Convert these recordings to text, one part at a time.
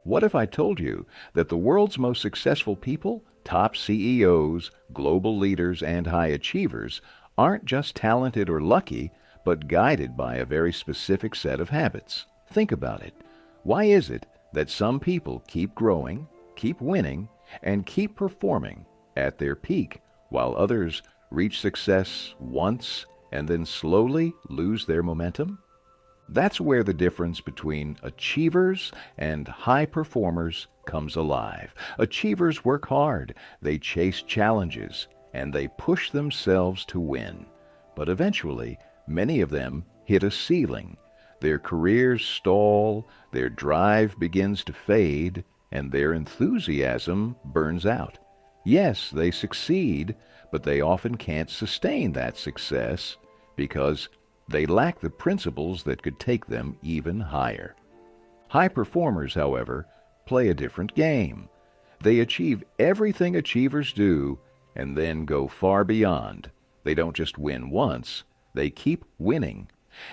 What if I told you that the world's most successful people, top CEOs, global leaders, and high achievers aren't just talented or lucky, but guided by a very specific set of habits? Think about it. Why is it that some people keep growing, keep winning, and keep performing at their peak, while others reach success once and then slowly lose their momentum? That's where the difference between achievers and high performers comes alive. Achievers work hard, they chase challenges, and they push themselves to win. But eventually, many of them hit a ceiling. Their careers stall, their drive begins to fade, and their enthusiasm burns out. Yes, they succeed, but they often can't sustain that success because they lack the principles that could take them even higher. High performers, however, play a different game. They achieve everything achievers do and then go far beyond. They don't just win once, they keep winning.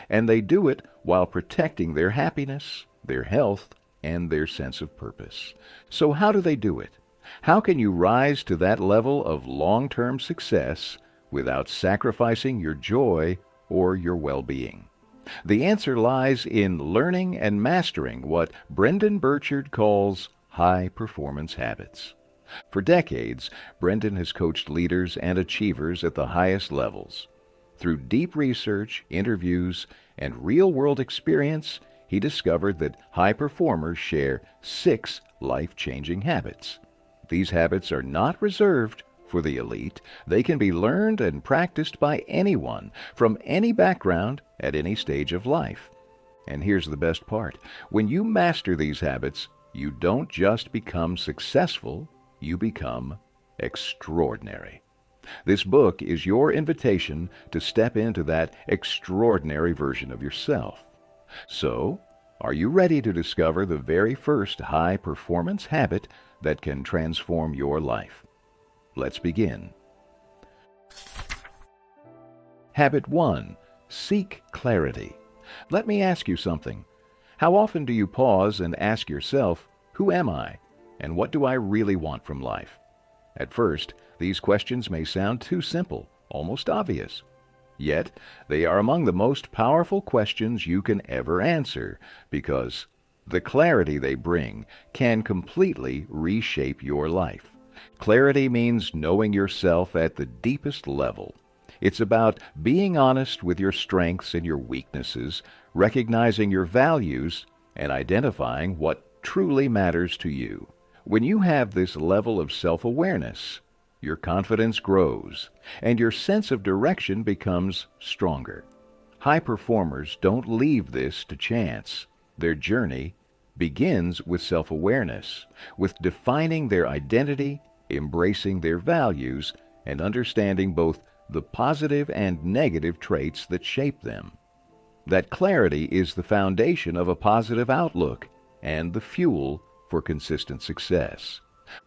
And they do it while protecting their happiness, their health, and their sense of purpose. So how do they do it? How can you rise to that level of long-term success without sacrificing your joy or your well-being? The answer lies in learning and mastering what Brendon Burchard calls high-performance habits. For decades, Brendon has coached leaders and achievers at the highest levels. Through deep research, interviews, and real-world experience, he discovered that high performers share 6 life-changing habits. These habits are not reserved for the elite. They can be learned and practiced by anyone, from any background, at any stage of life. And here's the best part. When you master these habits, you don't just become successful, you become extraordinary. This book is your invitation to step into that extraordinary version of yourself. So, are you ready to discover the very first high-performance habit that can transform your life? Let's begin. Habit 1. Seek clarity. Let me ask you something. How often do you pause and ask yourself, who am I? And what do I really want from life? At first, these questions may sound too simple, almost obvious. Yet, they are among the most powerful questions you can ever answer, because the clarity they bring can completely reshape your life. Clarity means knowing yourself at the deepest level. It's about being honest with your strengths and your weaknesses, recognizing your values, and identifying what truly matters to you. When you have this level of self-awareness, your confidence grows, and your sense of direction becomes stronger. High performers don't leave this to chance. Their journey begins with self-awareness, with defining their identity, embracing their values, and understanding both the positive and negative traits that shape them. That clarity is the foundation of a positive outlook and the fuel for consistent success.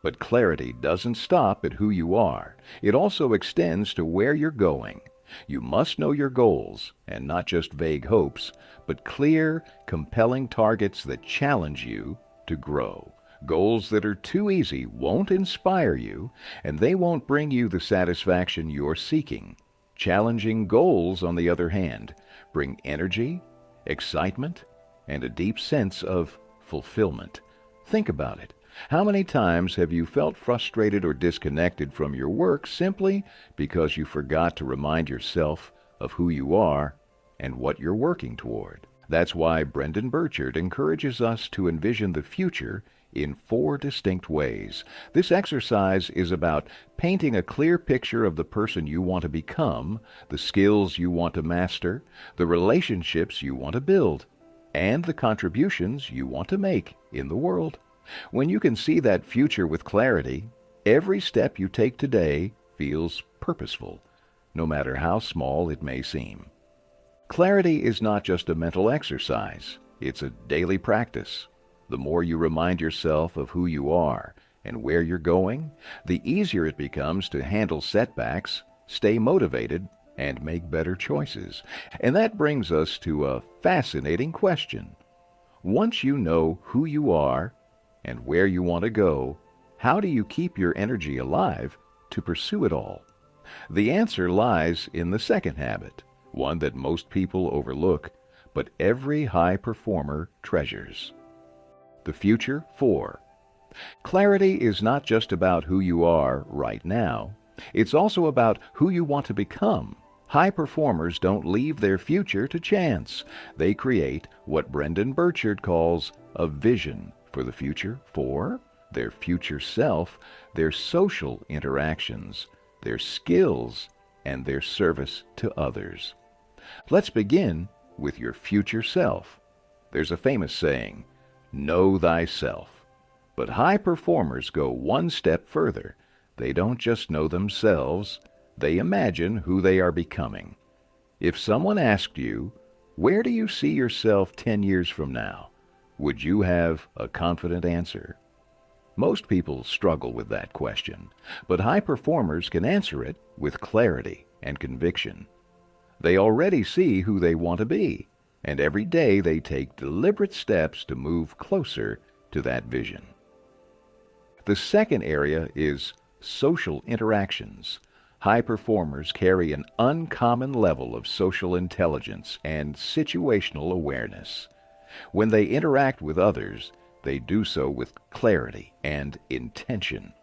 But clarity doesn't stop at who you are. It also extends to where you're going. You must know your goals, and not just vague hopes, but clear, compelling targets that challenge you to grow. Goals that are too easy won't inspire you, and they won't bring you the satisfaction you're seeking. Challenging goals, on the other hand, bring energy, excitement, and a deep sense of fulfillment. Think about it. How many times have you felt frustrated or disconnected from your work simply because you forgot to remind yourself of who you are and what you're working toward? That's why Brendon Burchard encourages us to envision the future in 4 distinct ways. This exercise is about painting a clear picture of the person you want to become, the skills you want to master, the relationships you want to build, and the contributions you want to make in the world. When you can see that future with clarity, every step you take today feels purposeful, no matter how small it may seem. Clarity is not just a mental exercise, it's a daily practice. The more you remind yourself of who you are and where you're going, the easier it becomes to handle setbacks, stay motivated, and make better choices. And that brings us to a fascinating question. Once you know who you are and where you want to go, how do you keep your energy alive to pursue it all? The answer lies in the second habit, one that most people overlook, but every high performer treasures. The future 4. Clarity is not just about who you are right now. It's also about who you want to become. High performers don't leave their future to chance. They create what Brendon Burchard calls a vision for the future for their future self, their social interactions, their skills, and their service to others. Let's begin with your future self. There's a famous saying, know thyself. But high performers go one step further. They don't just know themselves, they imagine who they are becoming. If someone asked you, where do you see yourself 10 years from now? Would you have a confident answer? Most people struggle with that question, but high performers can answer it with clarity and conviction. They already see who they want to be, and every day they take deliberate steps to move closer to that vision. The second area is social interactions. High performers carry an uncommon level of social intelligence and situational awareness. When they interact with others, they do so with clarity and intention.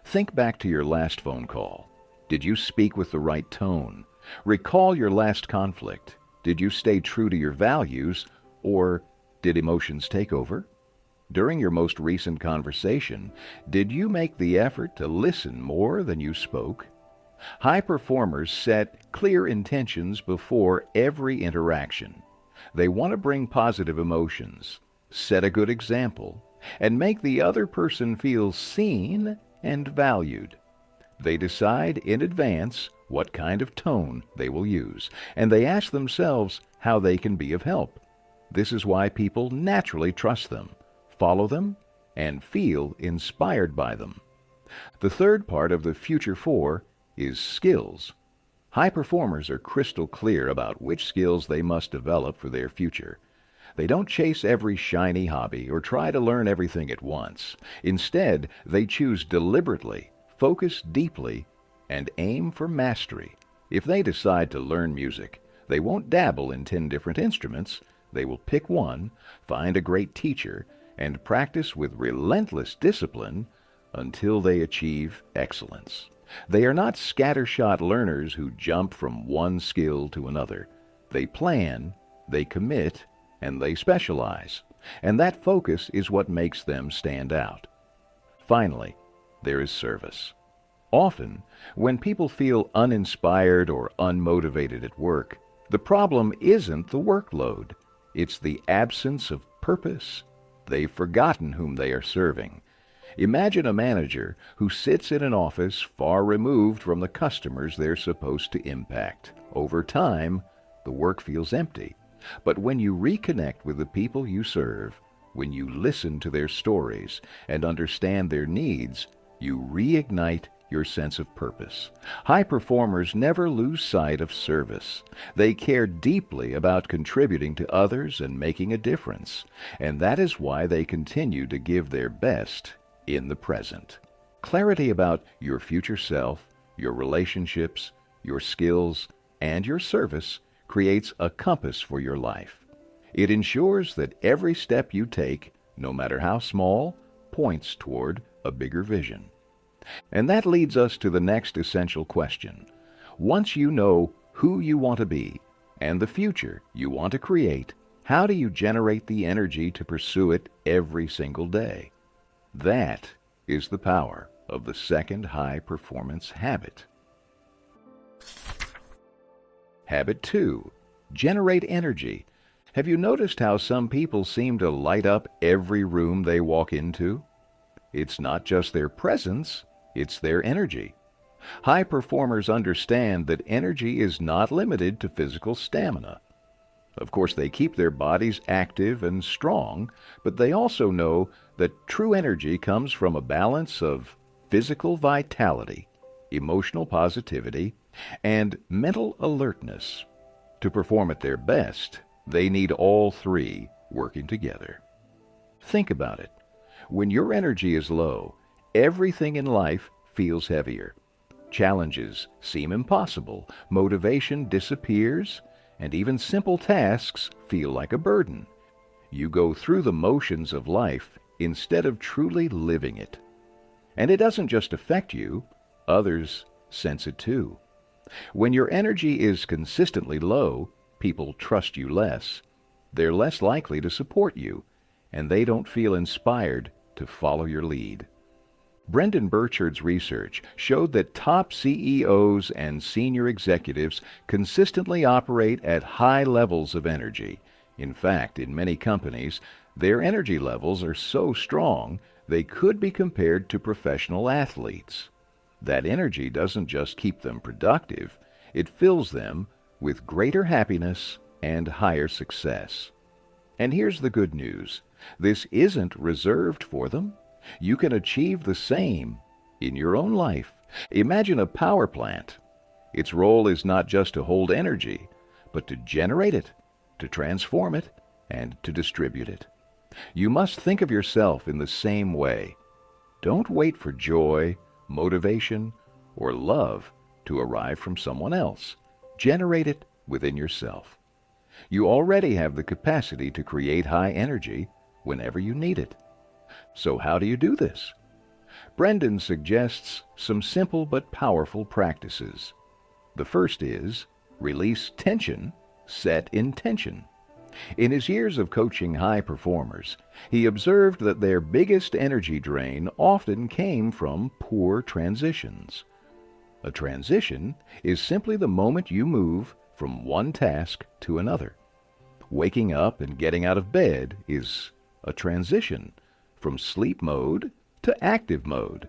Think back to your last phone call. Did you speak with the right tone? Recall your last conflict. Did you stay true to your values, or did emotions take over? During your most recent conversation, did you make the effort to listen more than you spoke? High performers set clear intentions before every interaction. They want to bring positive emotions, set a good example, and make the other person feel seen and valued. They decide in advance what kind of tone they will use, and they ask themselves how they can be of help. This is why people naturally trust them, follow them, and feel inspired by them. The third part of the Future 4 is skills. High performers are crystal clear about which skills they must develop for their future. They don't chase every shiny hobby or try to learn everything at once. Instead, they choose deliberately, focus deeply, and aim for mastery. If they decide to learn music, they won't dabble in 10 different instruments. They will pick one, find a great teacher, and practice with relentless discipline until they achieve excellence. They are not scattershot learners who jump from one skill to another. They plan, they commit, and they specialize. And that focus is what makes them stand out. Finally, there is service. Often, when people feel uninspired or unmotivated at work, the problem isn't the workload. It's the absence of purpose. They've forgotten whom they are serving. Imagine a manager who sits in an office far removed from the customers they're supposed to impact. Over time, the work feels empty. But when you reconnect with the people you serve, when you listen to their stories and understand their needs, you reignite your sense of purpose. High performers never lose sight of service. They care deeply about contributing to others and making a difference, and that is why they continue to give their best in the present. Clarity about your future self, your relationships, your skills, and your service creates a compass for your life. It ensures that every step you take, no matter how small, points toward a bigger vision. And that leads us to the next essential question. Once you know who you want to be and the future you want to create, how do you generate the energy to pursue it every single day? That is the power of the second high performance habit. Habit 2. Generate energy. Have you noticed how some people seem to light up every room they walk into? It's not just their presence, it's their energy. High performers understand that energy is not limited to physical stamina. Of course, they keep their bodies active and strong, but they also know that true energy comes from a balance of physical vitality, emotional positivity, and mental alertness. To perform at their best, they need all three working together. Think about it. When your energy is low, everything in life feels heavier. Challenges seem impossible, motivation disappears, and even simple tasks feel like a burden. You go through the motions of life instead of truly living it. And it doesn't just affect you, others sense it too. When your energy is consistently low, people trust you less. They're less likely to support you, and they don't feel inspired to follow your lead. Brendon Burchard's research showed that top CEOs and senior executives consistently operate at high levels of energy. In fact, in many companies, their energy levels are so strong they could be compared to professional athletes. That energy doesn't just keep them productive, it fills them with greater happiness and higher success. And here's the good news. This isn't reserved for them. You can achieve the same in your own life. Imagine a power plant. Its role is not just to hold energy, but to generate it, to transform it, and to distribute it. You must think of yourself in the same way. Don't wait for joy, motivation, or love to arrive from someone else. Generate it within yourself. You already have the capacity to create high energy whenever you need it. So how do you do this? Brendon suggests some simple but powerful practices. The first is release tension, set intention. In his years of coaching high performers, he observed that their biggest energy drain often came from poor transitions. A transition is simply the moment you move from one task to another. Waking up and getting out of bed is a transition from sleep mode to active mode.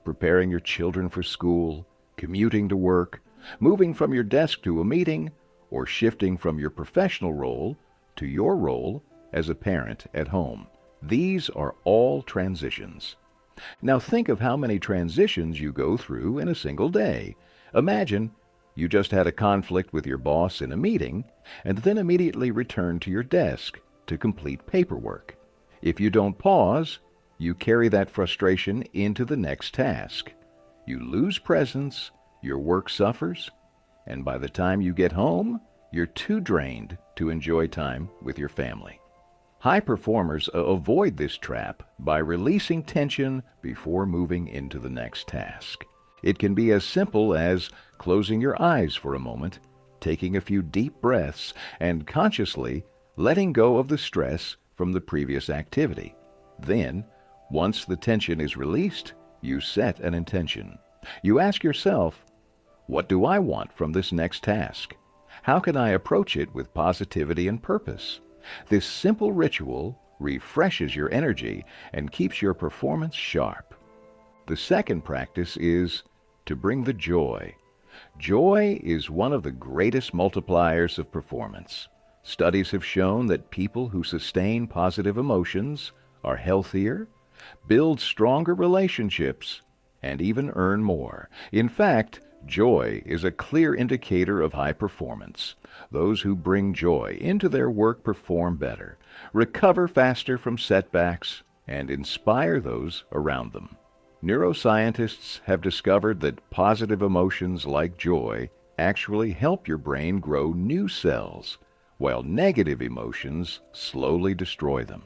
Preparing your children for school, commuting to work, moving from your desk to a meeting, or shifting from your professional role to your role as a parent at home. These are all transitions. Now think of how many transitions you go through in a single day. Imagine you just had a conflict with your boss in a meeting and then immediately return to your desk to complete paperwork. If you don't pause, you carry that frustration into the next task. You lose presence, your work suffers, and by the time you get home, you're too drained to enjoy time with your family. High performers avoid this trap by releasing tension before moving into the next task. It can be as simple as closing your eyes for a moment, taking a few deep breaths, and consciously letting go of the stress from the previous activity. Then, once the tension is released, you set an intention. You ask yourself, what do I want from this next task? How can I approach it with positivity and purpose? This simple ritual refreshes your energy and keeps your performance sharp. The second practice is to bring the joy. Joy is one of the greatest multipliers of performance. Studies have shown that people who sustain positive emotions are healthier, build stronger relationships, and even earn more. In fact, joy is a clear indicator of high performance. Those who bring joy into their work perform better, recover faster from setbacks, and inspire those around them. Neuroscientists have discovered that positive emotions like joy actually help your brain grow new cells, while negative emotions slowly destroy them.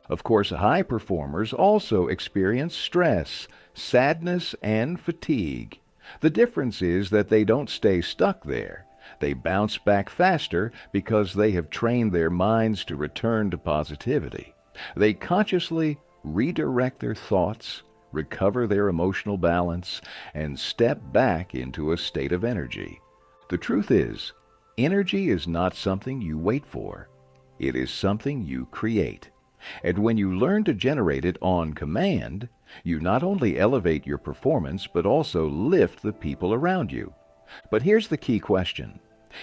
Of course, high performers also experience stress, sadness, and fatigue. The difference is that they don't stay stuck there. They bounce back faster because they have trained their minds to return to positivity. They consciously redirect their thoughts, recover their emotional balance, and step back into a state of energy. The truth is, energy is not something you wait for. It is something you create. And when you learn to generate it on command, you not only elevate your performance, but also lift the people around you. But here's the key question.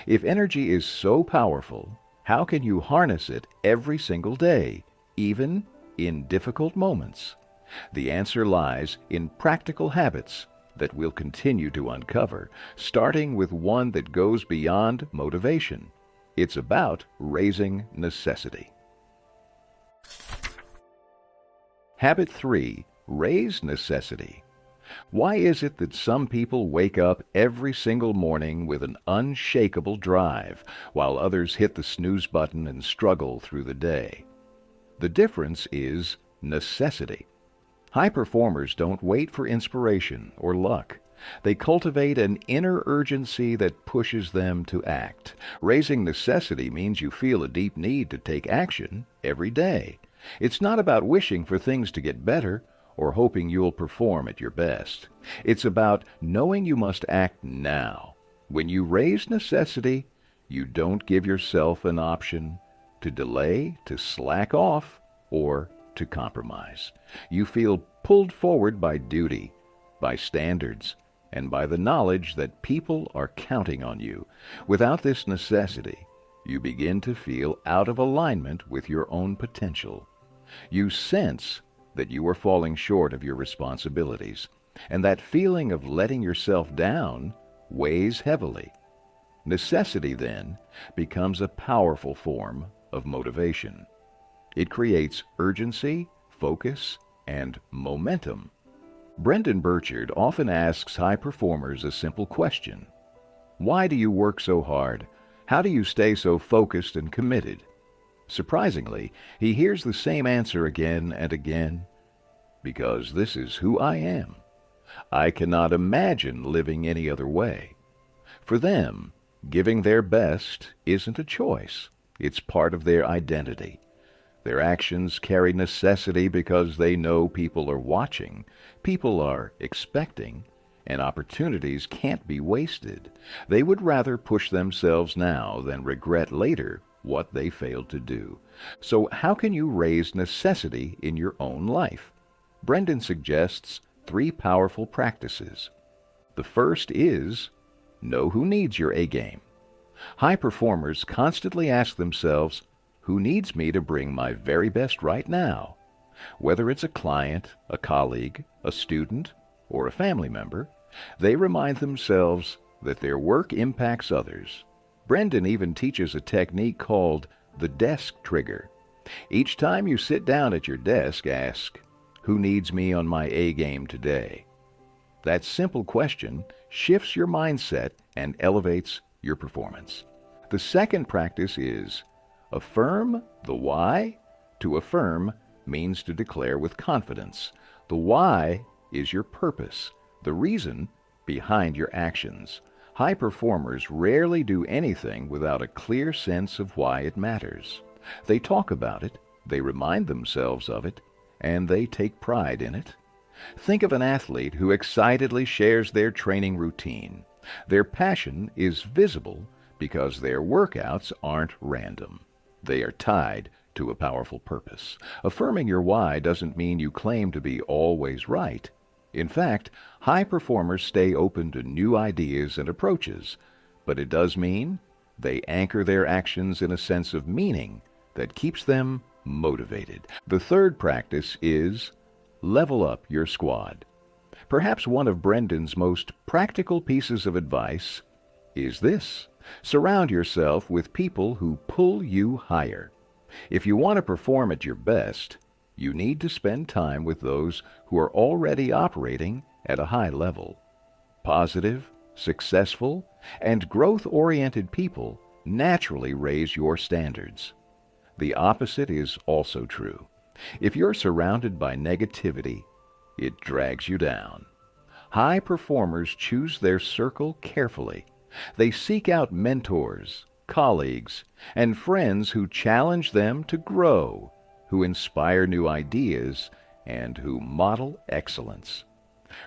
If energy is so powerful, how can you harness it every single day, even in difficult moments? The answer lies in practical habits that we'll continue to uncover, starting with one that goes beyond motivation. It's about raising necessity. Habit 3. Raise necessity. Why is it that some people wake up every single morning with an unshakable drive, while others hit the snooze button and struggle through the day? The difference is necessity. High performers don't wait for inspiration or luck. They cultivate an inner urgency that pushes them to act. Raising necessity means you feel a deep need to take action every day. It's not about wishing for things to get better or hoping you'll perform at your best. It's about knowing you must act now. When you raise necessity, you don't give yourself an option to delay, to slack off, or to compromise. You feel pulled forward by duty, by standards, and by the knowledge that people are counting on you. Without this necessity, you begin to feel out of alignment with your own potential. You sense that you are falling short of your responsibilities, and that feeling of letting yourself down weighs heavily. Necessity, then, becomes a powerful form of motivation. It creates urgency, focus, and momentum. Brendon Burchard often asks high performers a simple question. Why do you work so hard? How do you stay so focused and committed? Surprisingly, he hears the same answer again and again. Because this is who I am. I cannot imagine living any other way. For them, giving their best isn't a choice. It's part of their identity. Their actions carry necessity because they know people are watching, people are expecting, and opportunities can't be wasted. They would rather push themselves now than regret later what they failed to do. So how can you raise necessity in your own life? Brendon suggests 3 powerful practices. The first is, know who needs your A game. High performers constantly ask themselves, who needs me to bring my very best right now? Whether it's a client, a colleague, a student, or a family member, they remind themselves that their work impacts others. Brendon even teaches a technique called the desk trigger. Each time you sit down at your desk, ask, who needs me on my A game today? That simple question shifts your mindset and elevates your performance. The second practice is affirm the why. To affirm means to declare with confidence. The why is your purpose, the reason behind your actions. High performers rarely do anything without a clear sense of why it matters. They talk about it, they remind themselves of it, and they take pride in it. Think of an athlete who excitedly shares their training routine. Their passion is visible because their workouts aren't random. They are tied to a powerful purpose. Affirming your why doesn't mean you claim to be always right. In fact, high performers stay open to new ideas and approaches, but it does mean they anchor their actions in a sense of meaning that keeps them motivated. The third practice is level up your squad. Perhaps one of Brendon's most practical pieces of advice is this: surround yourself with people who pull you higher. If you want to perform at your best, you need to spend time with those who are already operating at a high level. Positive, successful, and growth-oriented people naturally raise your standards. The opposite is also true. If you're surrounded by negativity, it drags you down. High performers choose their circle carefully. They seek out mentors, colleagues, and friends who challenge them to grow, who inspire new ideas, and who model excellence.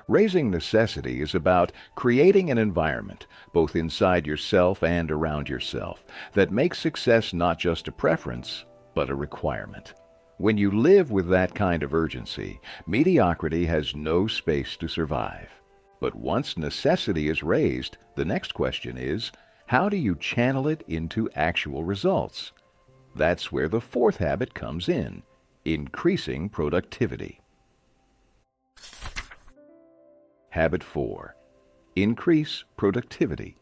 Raising necessity is about creating an environment, both inside yourself and around yourself, that makes success not just a preference, but a requirement. When you live with that kind of urgency, mediocrity has no space to survive. But once necessity is raised, the next question is, how do you channel it into actual results? That's where the fourth habit comes in, increasing productivity. Habit 4. Increase productivity.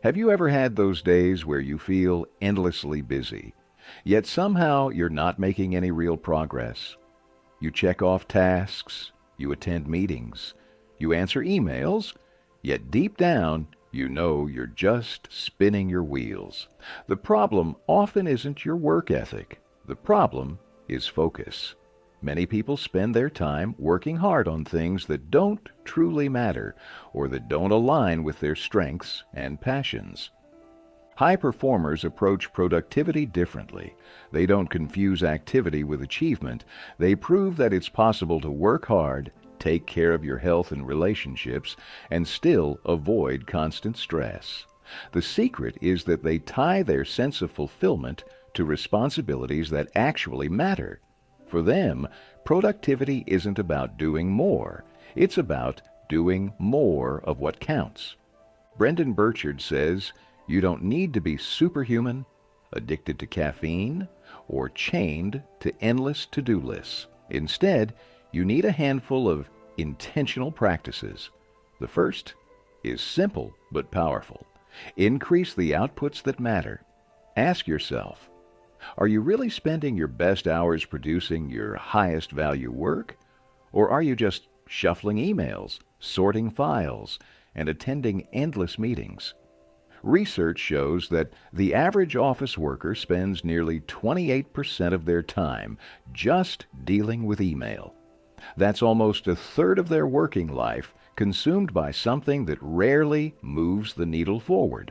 Have you ever had those days where you feel endlessly busy, yet somehow you're not making any real progress? You check off tasks, you attend meetings, you answer emails, yet deep down, you know you're just spinning your wheels. The problem often isn't your work ethic. The problem is focus. Many people spend their time working hard on things that don't truly matter or that don't align with their strengths and passions. High performers approach productivity differently. They don't confuse activity with achievement. They prove that it's possible to work hard, take care of your health and relationships, and still avoid constant stress. The secret is that they tie their sense of fulfillment to responsibilities that actually matter. For them, productivity isn't about doing more. It's about doing more of what counts. Brendon Burchard says, you don't need to be superhuman, addicted to caffeine, or chained to endless to-do lists. Instead, you need a handful of intentional practices. The first is simple but powerful. Increase the outputs that matter. Ask yourself, are you really spending your best hours producing your highest value work? Or are you just shuffling emails, sorting files, and attending endless meetings? Research shows that the average office worker spends nearly 28% of their time just dealing with email. That's almost a third of their working life consumed by something that rarely moves the needle forward.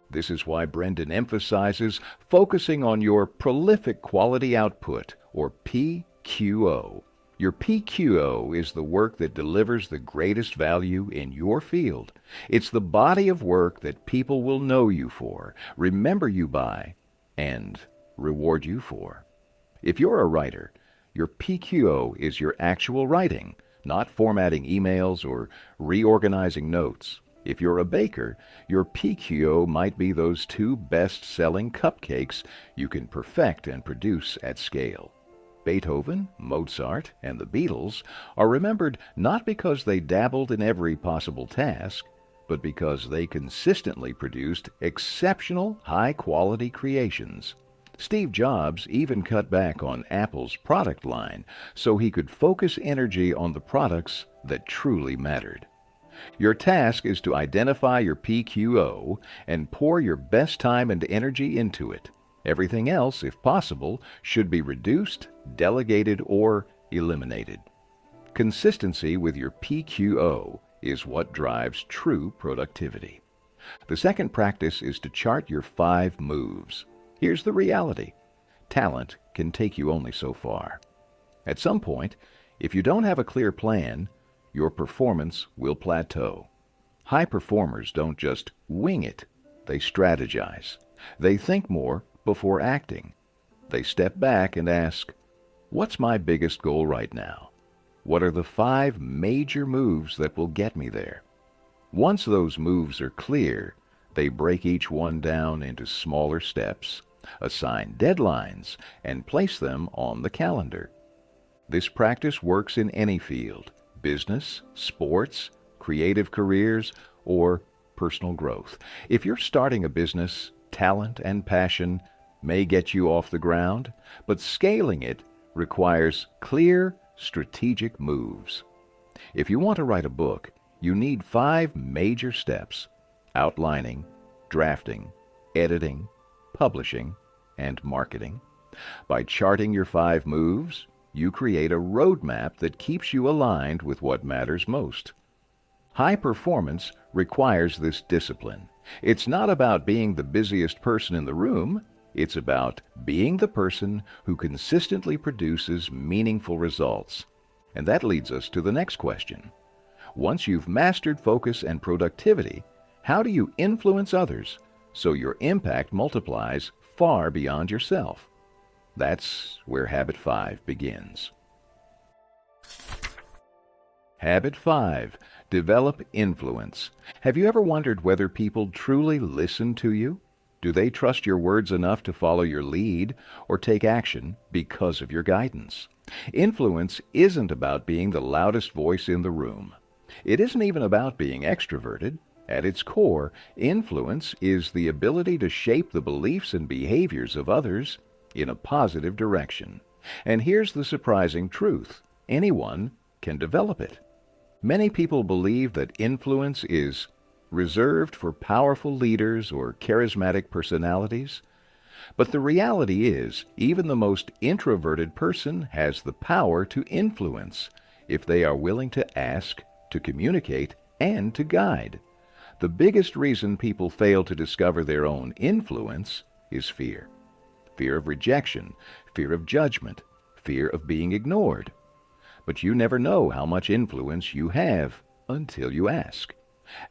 This is why Brendon emphasizes focusing on your prolific quality output, or PQO. Your PQO is the work that delivers the greatest value in your field. It's the body of work that people will know you for, remember you by, and reward you for. If you're a writer, your PQO is your actual writing, not formatting emails or reorganizing notes. If you're a baker, your PQO might be those 2 best-selling cupcakes you can perfect and produce at scale. Beethoven, Mozart, and the Beatles are remembered not because they dabbled in every possible task, but because they consistently produced exceptional, high-quality creations. Steve Jobs even cut back on Apple's product line so he could focus energy on the products that truly mattered. Your task is to identify your PQO and pour your best time and energy into it. Everything else, if possible, should be reduced, delegated, or eliminated. Consistency with your PQO is what drives true productivity. The second practice is to chart your 5 moves. Here's the reality. Talent can take you only so far. At some point, if you don't have a clear plan, your performance will plateau. High performers don't just wing it. They strategize. They think more before acting. They step back and ask, what's my biggest goal right now? What are the 5 major moves that will get me there? Once those moves are clear, they break each one down into smaller steps, assign deadlines, and place them on the calendar. This practice works in any field: business, sports, creative careers, or personal growth. If you're starting a business, talent and passion may get you off the ground, but scaling it requires clear, strategic moves. If you want to write a book, you need 5 major steps: outlining, drafting, editing, publishing, and marketing. By charting your 5 moves, you create a roadmap that keeps you aligned with what matters most. High performance requires this discipline. It's not about being the busiest person in the room. It's about being the person who consistently produces meaningful results. And that leads us to the next question. Once you've mastered focus and productivity, how do you influence others so your impact multiplies far beyond yourself? That's where Habit 5 begins. Habit 5. Develop influence. Have you ever wondered whether people truly listen to you? Do they trust your words enough to follow your lead or take action because of your guidance? Influence isn't about being the loudest voice in the room. It isn't even about being extroverted. At its core, influence is the ability to shape the beliefs and behaviors of others in a positive direction. And here's the surprising truth. anyone can develop it. Many people believe that influence is reserved for powerful leaders or charismatic personalities. But the reality is, even the most introverted person has the power to influence if they are willing to ask, to communicate, and to guide. The biggest reason people fail to discover their own influence is fear. Fear of rejection, fear of judgment, fear of being ignored. But you never know how much influence you have until you ask.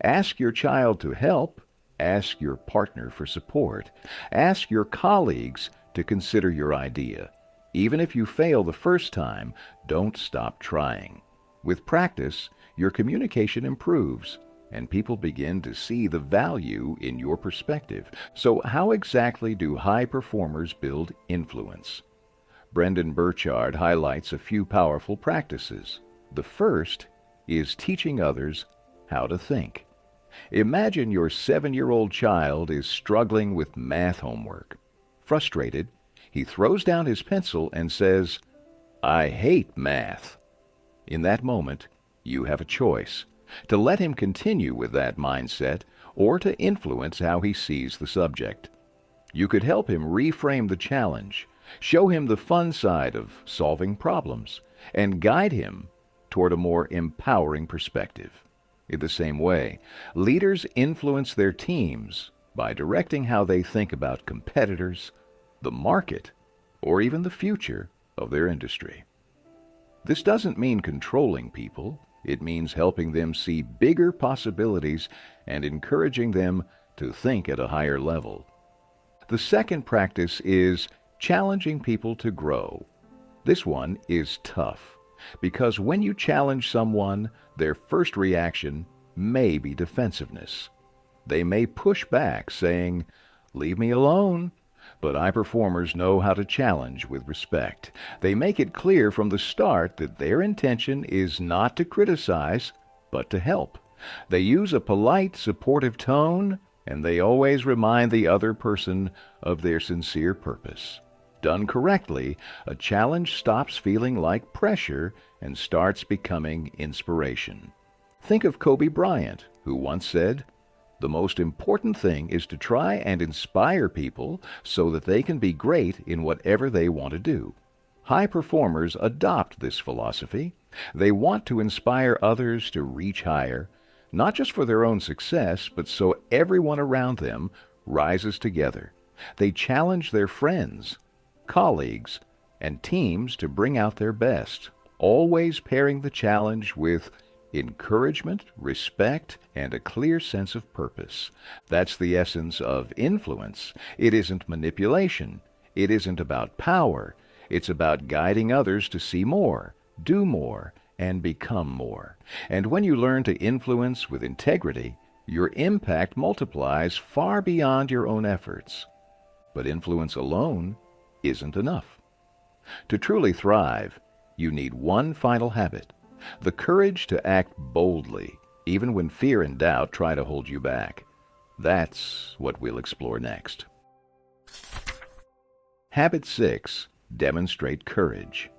Ask your child to help. Ask your partner for support. Ask your colleagues to consider your idea. Even if you fail the first time, don't stop trying. With practice, your communication improves, and people begin to see the value in your perspective. So how exactly do high performers build influence? Brendon Burchard highlights a few powerful practices. The first is teaching others how to think. Imagine your 7-year-old child is struggling with math homework. Frustrated, he throws down his pencil and says, "I hate math." In that moment, you have a choice: to let him continue with that mindset or to influence how he sees the subject. You could help him reframe the challenge, show him the fun side of solving problems, and guide him toward a more empowering perspective. In the same way, leaders influence their teams by directing how they think about competitors, the market, or even the future of their industry. This doesn't mean controlling people. It means helping them see bigger possibilities and encouraging them to think at a higher level. The second practice is challenging people to grow. This one is tough, because when you challenge someone, their first reaction may be defensiveness. They may push back, saying, "Leave me alone." But high performers know how to challenge with respect. They make it clear from the start that their intention is not to criticize, but to help. They use a polite, supportive tone, and they always remind the other person of their sincere purpose. Done correctly, a challenge stops feeling like pressure and starts becoming inspiration. Think of Kobe Bryant, who once said, "The most important thing is to try and inspire people so that they can be great in whatever they want to do." High performers adopt this philosophy. They want to inspire others to reach higher, not just for their own success, but so everyone around them rises together. They challenge their friends, colleagues, and teams to bring out their best, always pairing the challenge with encouragement, respect, and a clear sense of purpose. That's the essence of influence. It isn't manipulation. It isn't about power. It's about guiding others to see more, do more, and become more. And when you learn to influence with integrity, your impact multiplies far beyond your own efforts. But influence alone isn't enough. To truly thrive, you need one final habit: the courage to act boldly, even when fear and doubt try to hold you back. That's what we'll explore next. Habit 6. Demonstrate courage.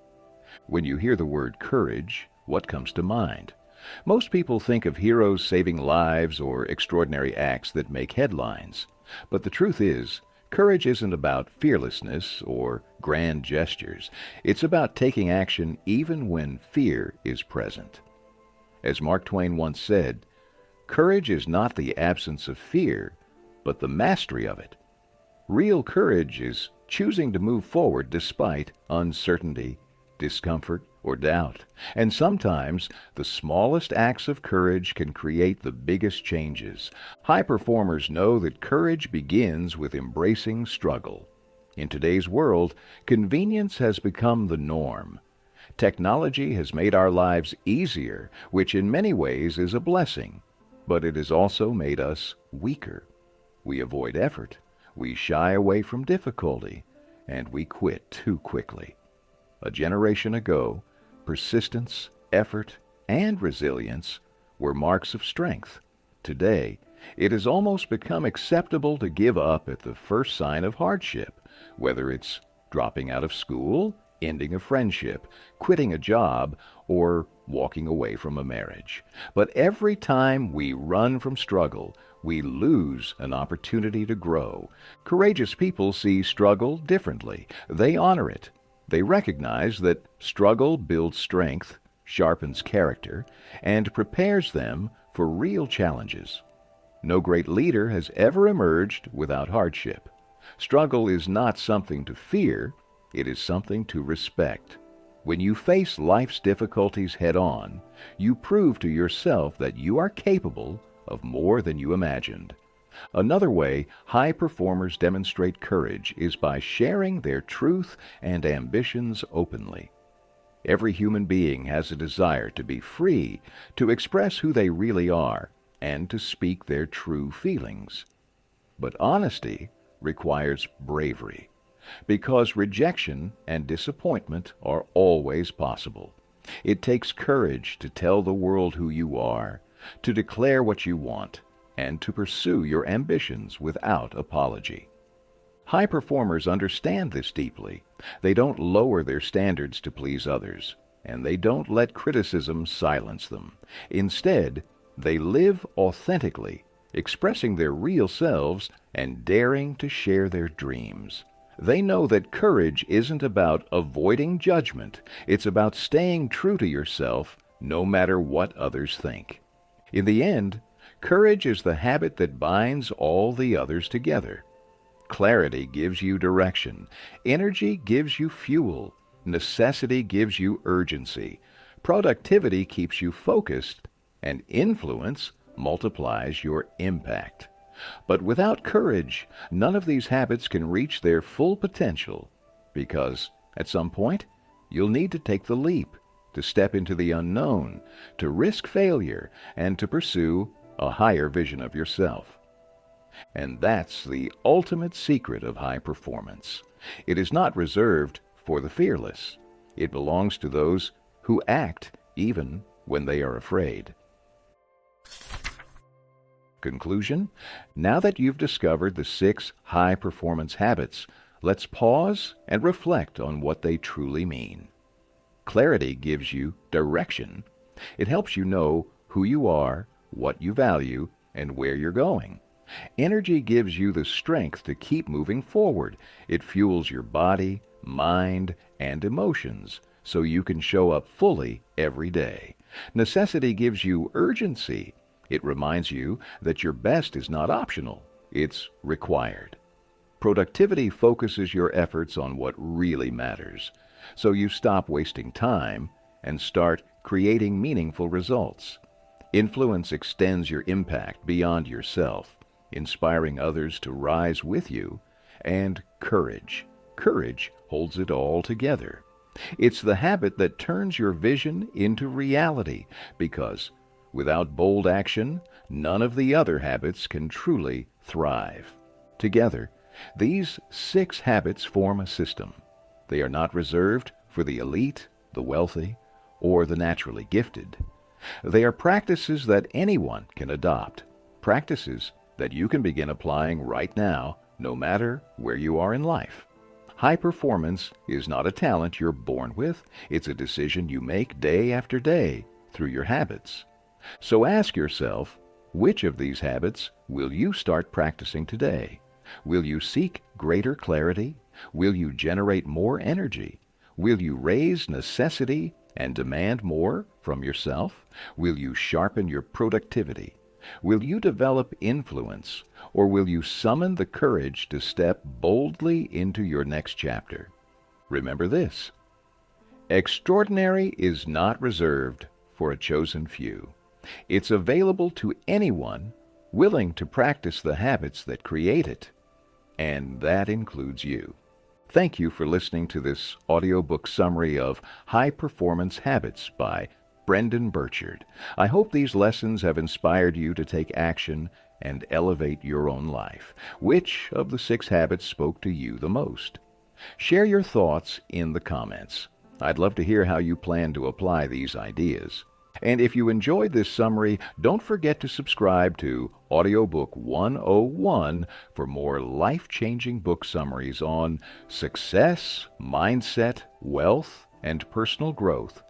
When you hear the word courage, what comes to mind? Most people think of heroes saving lives or extraordinary acts that make headlines. But the truth is, courage isn't about fearlessness or grand gestures. It's about taking action even when fear is present. As Mark Twain once said, "Courage is not the absence of fear, but the mastery of it." Real courage is choosing to move forward despite uncertainty, discomfort, or doubt. And sometimes the smallest acts of courage can create the biggest changes. High performers know that courage begins with embracing struggle. In today's world, convenience has become the norm. Technology has made our lives easier, which in many ways is a blessing, but it has also made us weaker. We avoid effort, we shy away from difficulty, and we quit too quickly. A generation ago, persistence, effort, and resilience were marks of strength. Today, it has almost become acceptable to give up at the first sign of hardship, whether it's dropping out of school, ending a friendship, quitting a job, or walking away from a marriage. But every time we run from struggle, we lose an opportunity to grow. Courageous people see struggle differently. They honor it. They recognize that struggle builds strength, sharpens character, and prepares them for real challenges. No great leader has ever emerged without hardship. Struggle is not something to fear, it is something to respect. When you face life's difficulties head-on, you prove to yourself that you are capable of more than you imagined. Another way high performers demonstrate courage is by sharing their truth and ambitions openly. Every human being has a desire to be free, to express who they really are, and to speak their true feelings. But honesty requires bravery, because rejection and disappointment are always possible. It takes courage to tell the world who you are, to declare what you want, and to pursue your ambitions without apology. High performers understand this deeply. They don't lower their standards to please others, and they don't let criticism silence them. Instead, they live authentically, expressing their real selves and daring to share their dreams. They know that courage isn't about avoiding judgment. It's about staying true to yourself no matter what others think. In the end, courage is the habit that binds all the others together. Clarity gives you direction. Energy gives you fuel. Necessity gives you urgency. Productivity keeps you focused. And influence multiplies your impact. But without courage, none of these habits can reach their full potential, because at some point, you'll need to take the leap, to step into the unknown, to risk failure, and to pursue a higher vision of yourself. And that's the ultimate secret of high performance. It is not reserved for the fearless. It belongs to those who act even when they are afraid. Conclusion: now that you've discovered the 6 high-performance habits, let's pause and reflect on what they truly mean. Clarity gives you direction. It helps you know who you are, what you value, and where you're going. Energy gives you the strength to keep moving forward. It fuels your body, mind, and emotions so you can show up fully every day. Necessity gives you urgency. It reminds you that your best is not optional, it's required. Productivity focuses your efforts on what really matters, so you stop wasting time and start creating meaningful results. Influence extends your impact beyond yourself, inspiring others to rise with you. And courage holds it all together. It's the habit that turns your vision into reality, because without bold action, none of the other habits can truly thrive. Together, these 6 habits form a system. They are not reserved for the elite, the wealthy, or the naturally gifted. They are practices that anyone can adopt, practices that you can begin applying right now, no matter where you are in life. High performance is not a talent you're born with. It's a decision you make day after day through your habits. So ask yourself, which of these habits will you start practicing today? Will you seek greater clarity? Will you generate more energy? Will you raise necessity and demand more from yourself? Will you sharpen your productivity? Will you develop influence? Or will you summon the courage to step boldly into your next chapter? Remember this: extraordinary is not reserved for a chosen few. It's available to anyone willing to practice the habits that create it, and that includes you. Thank you for listening to this audiobook summary of High Performance Habits by Brendon Burchard. I hope these lessons have inspired you to take action and elevate your own life. Which of the 6 habits spoke to you the most? Share your thoughts in the comments. I'd love to hear how you plan to apply these ideas. And if you enjoyed this summary, don't forget to subscribe to Audiobook 101 for more life-changing book summaries on success, mindset, wealth, and personal growth.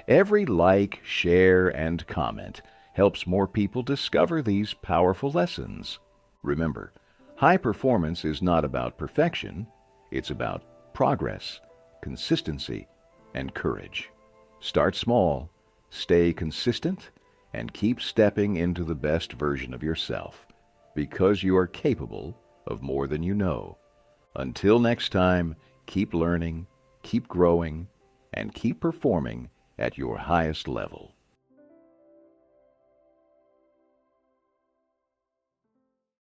Every like, share, and comment helps more people discover these powerful lessons. Remember, high performance is not about perfection, it's about progress, consistency, and courage. Start small, stay consistent, and keep stepping into the best version of yourself, because you are capable of more than you know. Until next time, keep learning, keep growing, and keep performing at your highest level.